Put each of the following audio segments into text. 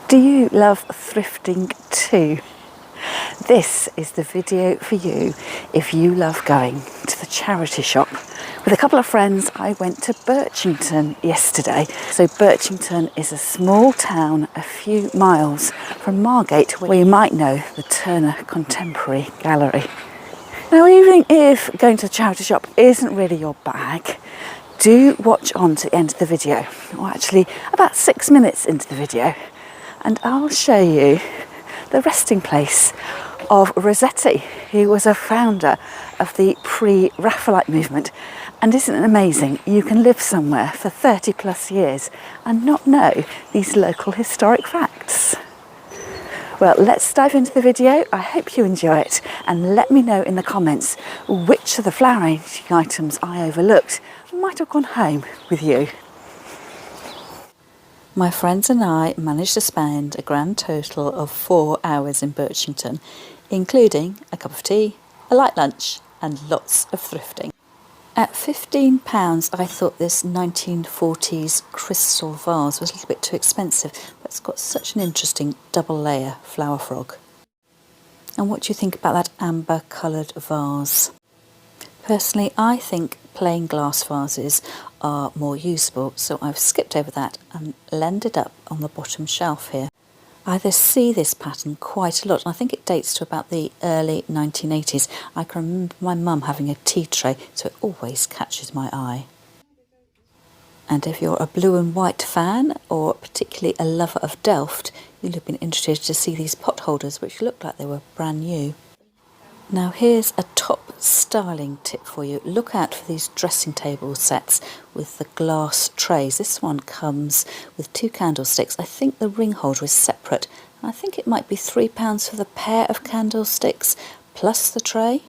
Do you love thrifting too? This is the video for you if you love going to the charity shop. With a couple of friends, I went to Birchington yesterday. So Birchington is a small town a few miles from Margate, where you might know the Turner Contemporary Gallery. Now, even if going to the charity shop isn't really your bag, do watch on to the end of the video, or actually about 6 minutes into the video, and I'll show you the resting place of Rossetti, who was a founder of the pre-Raphaelite movement. And isn't it amazing? You can live somewhere for 30 plus years and not know these local historic facts. Well, let's dive into the video. I hope you enjoy it, and let me know in the comments which of the flower arranging items I overlooked might have gone home with you. My friends and I managed to spend a grand total of 4 hours in Birchington, including a cup of tea, a light lunch and lots of thrifting. At £15, I thought this 1940s crystal vase was a little bit too expensive, but it's got such an interesting double layer flower frog. And what do you think about that amber coloured vase? Personally, I think plain glass vases are more usable, so I've skipped over that and ended up on the bottom shelf here. I see this pattern quite a lot, and I think it dates to about the early 1980s. I can remember my mum having a tea tray, so it always catches my eye. And if you're a blue and white fan, or particularly a lover of Delft, you'll have been interested to see these pot holders, which look like they were brand new. Now here's a top styling tip for you. Look out for these dressing table sets with the glass trays. This one comes with 2 candlesticks. I think the ring holder is separate. I think it might be £3 for the pair of candlesticks plus the tray.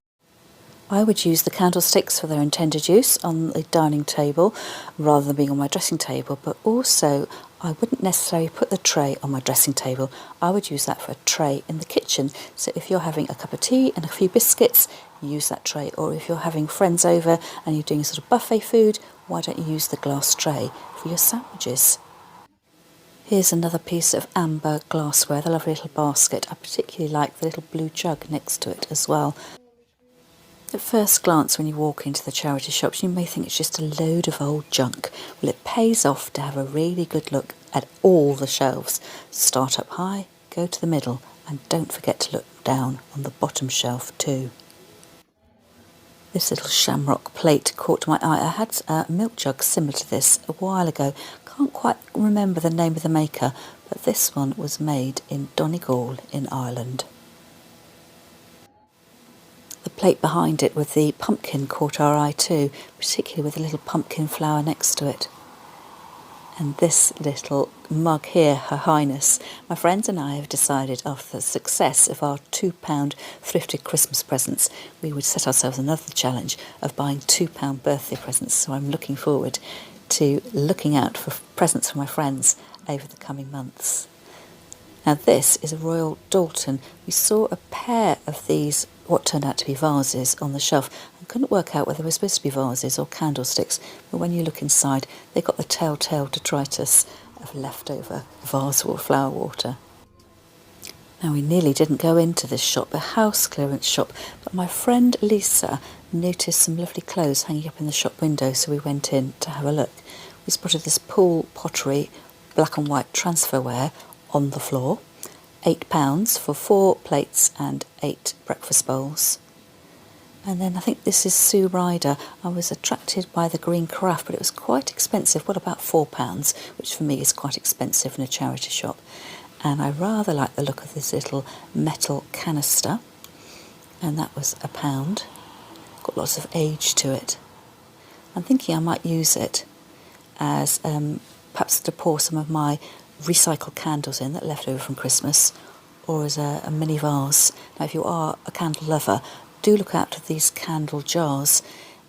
I would use the candlesticks for their intended use on the dining table rather than being on my dressing table, but also I wouldn't necessarily put the tray on my dressing table. I would use that for a tray in the kitchen. So if you're having a cup of tea and a few biscuits, use that tray. Or if you're having friends over and you're doing sort of buffet food, why don't you use the glass tray for your sandwiches? Here's another piece of amber glassware, the lovely little basket. I particularly like the little blue jug next to it as well. At first glance, when you walk into the charity shops, you may think it's just a load of old junk. Well, it pays off to have a really good look at all the shelves. Start up high, go to the middle, and don't forget to look down on the bottom shelf too. This little shamrock plate caught my eye. I had a milk jug similar to this a while ago. Can't quite remember the name of the maker, but this one was made in Donegal in Ireland. The plate behind it with the pumpkin caught our eye too, particularly with a little pumpkin flower next to it. And this little mug here, Her Highness. My friends and I have decided, after the success of our £2 thrifted Christmas presents, we would set ourselves another challenge of buying £2 birthday presents. So I'm looking forward to looking out for presents for my friends over the coming months. Now this is a Royal Dalton. We saw a pair of these, what turned out to be vases, on the shelf. I couldn't work out whether they were supposed to be vases or candlesticks, but when you look inside, they got the telltale detritus of leftover vase or flower water. Now we nearly didn't go into this shop, a house clearance shop, but my friend Lisa noticed some lovely clothes hanging up in the shop window, so we went in to have a look. We spotted this pool pottery black and white transferware on the floor, £8 for 4 plates and 8 breakfast bowls. And then I think this is Sue Ryder. I was attracted by the green carafe, but it was quite expensive. What about £4, which for me is quite expensive in a charity shop. And I rather like the look of this little metal canister, and that was £1. Got lots of age to it. I'm thinking I might use it as perhaps to pour some of my recycled candles in that left over from Christmas, or as a mini vase. Now if you are a candle lover, do look out for these candle jars.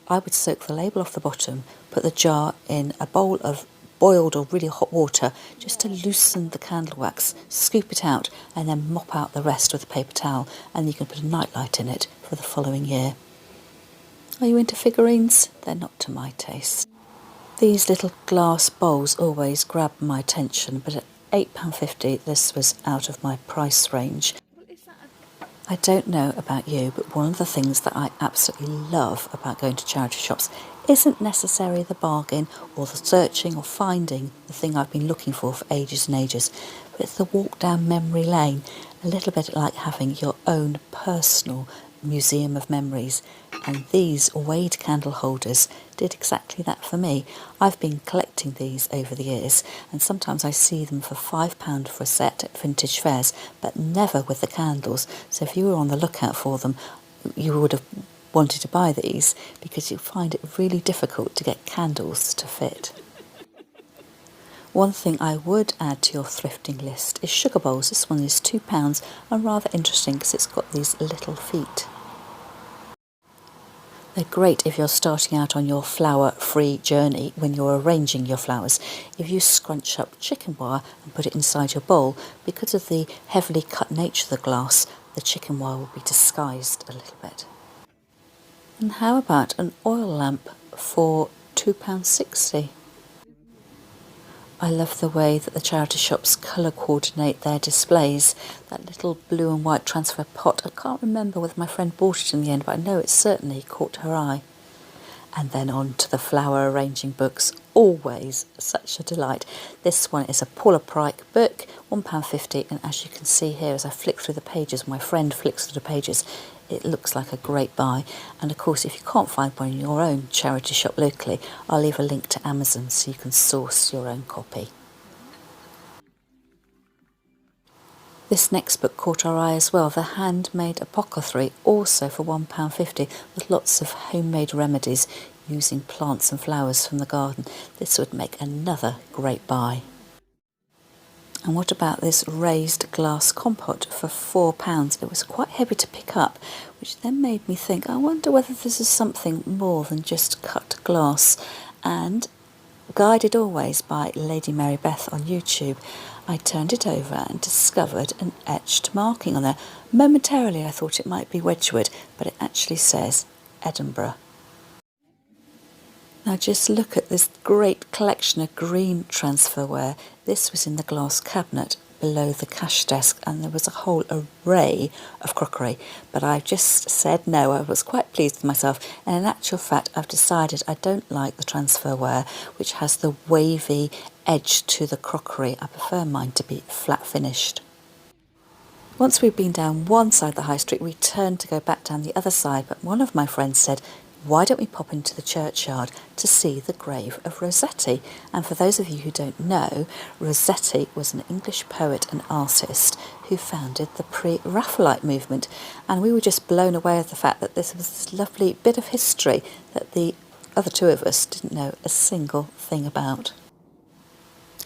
I would soak the label off the bottom, put the jar in a bowl of boiled or really hot water just to loosen the candle wax, scoop it out and then mop out the rest with a paper towel, and you can put a nightlight in it for the following year. Are you into figurines? They're not to my taste. These little glass bowls always grab my attention, but £8.50, this was out of my price range. I don't know about you, but one of the things that I absolutely love about going to charity shops isn't necessarily the bargain or the searching or finding the thing I've been looking for ages and ages, but it's the walk down memory lane, a little bit like having your own personal museum of memories. And these Wade candle holders did exactly that for me. I've been collecting these over the years, and sometimes I see them for £5 for a set at vintage fairs, but never with the candles. So if you were on the lookout for them, you would have wanted to buy these, because you find it really difficult to get candles to fit. One thing I would add to your thrifting list is sugar bowls. This one is £2 and rather interesting because it's got these little feet. They're great if you're starting out on your flower-free journey when you're arranging your flowers. If you scrunch up chicken wire and put it inside your bowl, because of the heavily cut nature of the glass, the chicken wire will be disguised a little bit. And how about an oil lamp for £2.60? I love the way that the charity shops colour coordinate their displays. That little blue and white transfer pot, I can't remember whether my friend bought it in the end, but I know it certainly caught her eye. And then on to the flower arranging books, always such a delight. This one is a Paula Pryke book, £1.50, and as you can see here as I flick through the pages, my friend flicks through the pages, it looks like a great buy. And of course, if you can't find one in your own charity shop locally, I'll leave a link to Amazon so you can source your own copy. This next book caught our eye as well, The Handmade Apothecary, also for £1.50, with lots of homemade remedies using plants and flowers from the garden. This would make another great buy. And what about this raised glass compote for £4? It was quite heavy to pick up, which then made me think, I wonder whether this is something more than just cut glass. And guided always by Lady Mary Beth on YouTube, I turned it over and discovered an etched marking on there. Momentarily I thought it might be Wedgwood, but it actually says Edinburgh. Now just look at this great collection of green transferware. This was in the glass cabinet below the cash desk, and there was a whole array of crockery, but I just said no. I was quite pleased with myself, and in actual fact I've decided I don't like the transferware which has the wavy edge to the crockery. I prefer mine to be flat finished. Once we'd been down one side of the high street, we turned to go back down the other side, but one of my friends said, why don't we pop into the churchyard to see the grave of Rossetti? And for those of you who don't know, Rossetti was an English poet and artist who founded the Pre-Raphaelite movement, and we were just blown away with the fact that this was this lovely bit of history that the other two of us didn't know a single thing about.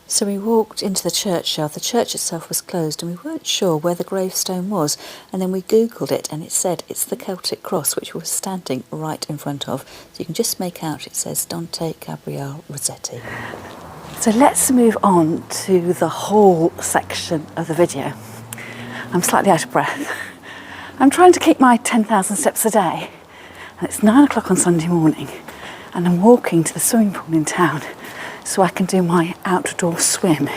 So we walked into the churchyard. The church itself was closed and we weren't sure where the gravestone was, and then we googled it and it said it's the Celtic cross, which we were standing right in front of. So you can just make out it says Dante Gabriel Rossetti. So let's move on to the haul section of the video. I'm slightly out of breath. I'm trying to keep my 10,000 steps a day, and it's 9 o'clock on Sunday morning and I'm walking to the swimming pool in town so I can do my outdoor swim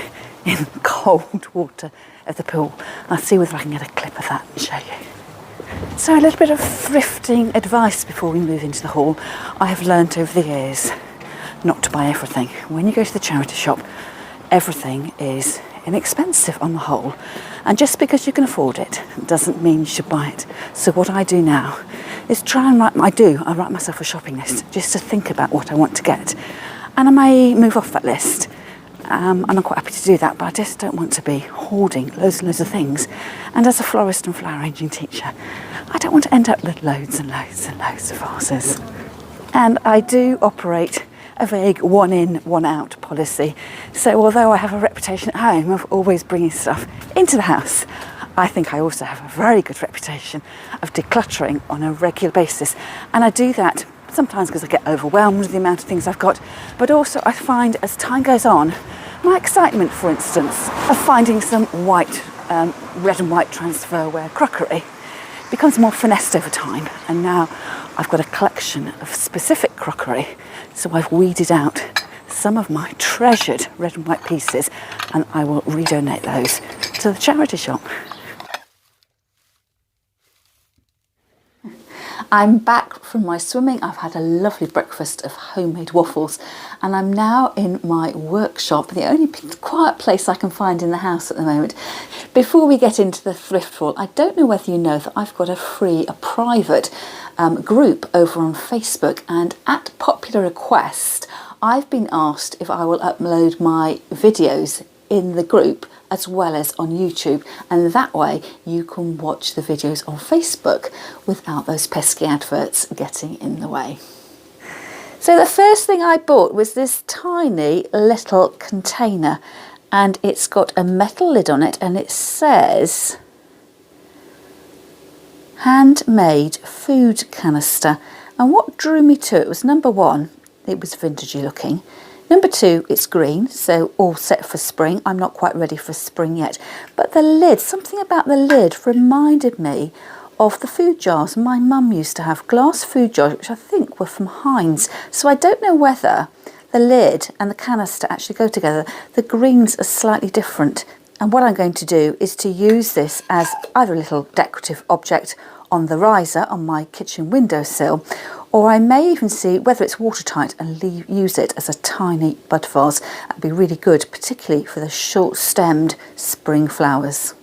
in cold water of the pool. I'll see whether I can get a clip of that and show you. So a little bit of thrifting advice before we move into the haul. I have learnt over the years not to buy everything. When you go to the charity shop, everything is inexpensive on the whole, and just because you can afford it doesn't mean you should buy it. So what I do now is try and I write myself a shopping list just to think about what I want to get. And I may move off that list, and I'm quite happy to do that, but I just don't want to be hoarding loads and loads of things. And as a florist and flower arranging teacher, I don't want to end up with loads and loads and loads of vases. And I do operate a vague one in, one out policy. So although I have a reputation at home of always bringing stuff into the house, I think I also have a very good reputation of decluttering on a regular basis. And I do that sometimes because I get overwhelmed with the amount of things I've got, but also I find as time goes on, my excitement, for instance, of finding some white, red and white transferware crockery becomes more finessed over time. And now I've got a collection of specific crockery, so I've weeded out some of my treasured red and white pieces, and I will redonate those to the charity shop. I'm back from my swimming. I've had a lovely breakfast of homemade waffles, and I'm now in my workshop, the only quiet place I can find in the house at the moment. Before we get into the thrift haul, I don't know whether you know that I've got a private group over on Facebook, and at popular request I've been asked if I will upload my videos in the group as well as on YouTube, and that way you can watch the videos on Facebook without those pesky adverts getting in the way. So the first thing I bought was this tiny little container, and it's got a metal lid on it, and it says handmade food canister. And what drew me to it was, number one, it was vintagey looking. Number two, it's green, so all set for spring. I'm not quite ready for spring yet. But the lid, something about the lid reminded me of the food jars my mum used to have, glass food jars, which I think were from Heinz. So I don't know whether the lid and the canister actually go together. The greens are slightly different. And what I'm going to do is to use this as either a little decorative object on the riser on my kitchen windowsill, or I may even see whether it's watertight and use it as a tiny bud vase. That'd be really good, particularly for the short-stemmed spring flowers.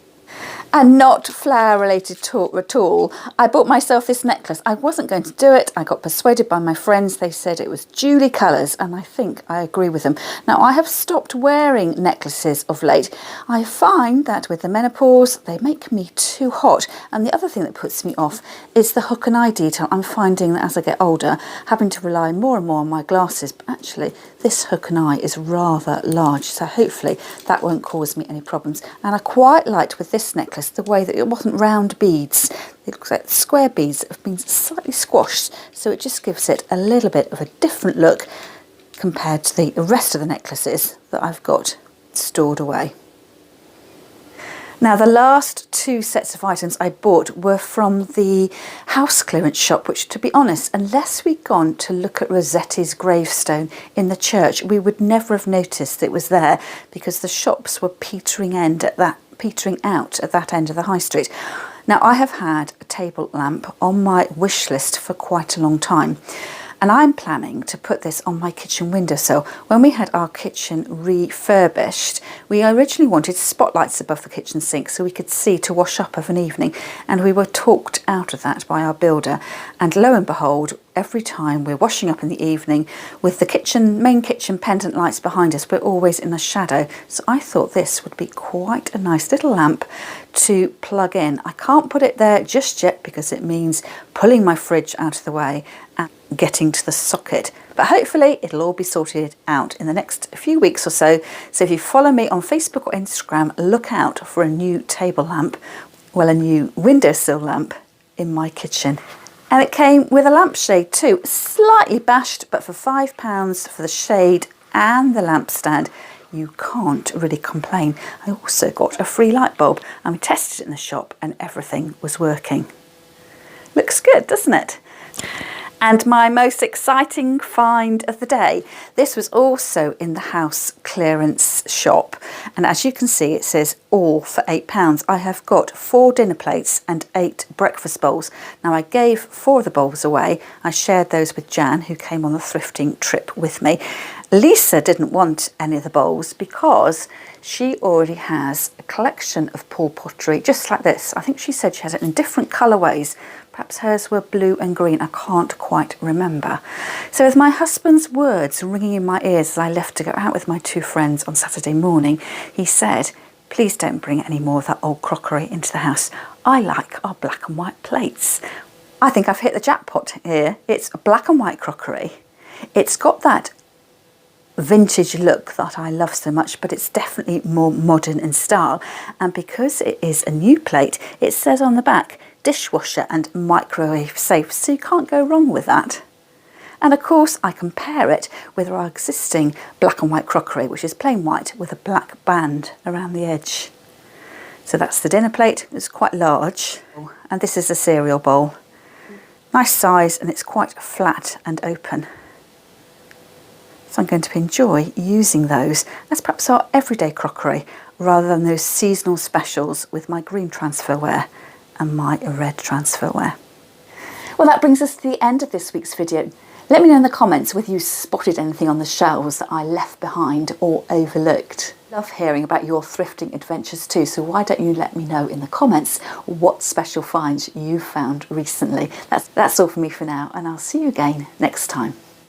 And not flower related at all, I bought myself this necklace. I wasn't going to do it. I got persuaded by my friends. They said it was Julie colours, and I think I agree with them. Now, I have stopped wearing necklaces of late. I find that with the menopause, they make me too hot. And the other thing that puts me off is the hook and eye detail. I'm finding that as I get older, having to rely more and more on my glasses. But actually, this hook and eye is rather large, so hopefully that won't cause me any problems. And I quite liked with this necklace the way that it wasn't round beads. It looks like square beads that have been slightly squashed, so it just gives it a little bit of a different look compared to the rest of the necklaces that I've got stored away. Now, the last two sets of items I bought were from the house clearance shop, which, to be honest, unless we'd gone to look at Rossetti's gravestone in the church, we would never have noticed it was there, because the shops were petering out at that end of the high street. Now, I have had a table lamp on my wish list for quite a long time, and I'm planning to put this on my kitchen windowsill. When we had our kitchen refurbished, we originally wanted spotlights above the kitchen sink so we could see to wash up of an evening, and we were talked out of that by our builder. And lo and behold, every time we're washing up in the evening with the main kitchen pendant lights behind us, we're always in a shadow. So I thought this would be quite a nice little lamp to plug in. I can't put it there just yet because it means pulling my fridge out of the way and getting to the socket. But hopefully it'll all be sorted out in the next few weeks or so. So if you follow me on Facebook or Instagram, look out for a new table lamp, well, a new windowsill lamp in my kitchen. And it came with a lampshade too, slightly bashed, but for £5 for the shade and the lamp stand, you can't really complain. I also got a free light bulb, and we tested it in the shop and everything was working. Looks good, doesn't it? And my most exciting find of the day, this was also in the house clearance shop. And as you can see, it says all for £8. I have got 4 dinner plates and 8 breakfast bowls. Now, I gave 4 of the bowls away. I shared those with Jan, who came on the thrifting trip with me. Lisa didn't want any of the bowls because she already has a collection of Paul pottery just like this. I think she said she has it in different colourways. Perhaps hers were blue and green, I can't quite remember. So with my husband's words ringing in my ears as I left to go out with my 2 friends on Saturday morning, he said, please don't bring any more of that old crockery into the house. I like our black and white plates. I think I've hit the jackpot here. It's black and white crockery. It's got that vintage look that I love so much, but it's definitely more modern in style. And because it is a new plate, it says on the back, dishwasher and microwave safe, so you can't go wrong with that. And of course I compare it with our existing black and white crockery, which is plain white with a black band around the edge. So that's the dinner plate. It's quite large, and this is the cereal bowl. Nice size, and it's quite flat and open. So I'm going to enjoy using those as perhaps our everyday crockery rather than those seasonal specials with my green transferware and my red transferware. Well, that brings us to the end of this week's video. Let me know in the comments whether you spotted anything on the shelves that I left behind or overlooked. Love hearing about your thrifting adventures too, so why don't you let me know in the comments what special finds you've found recently. That's all from me for now, and I'll see you again next time.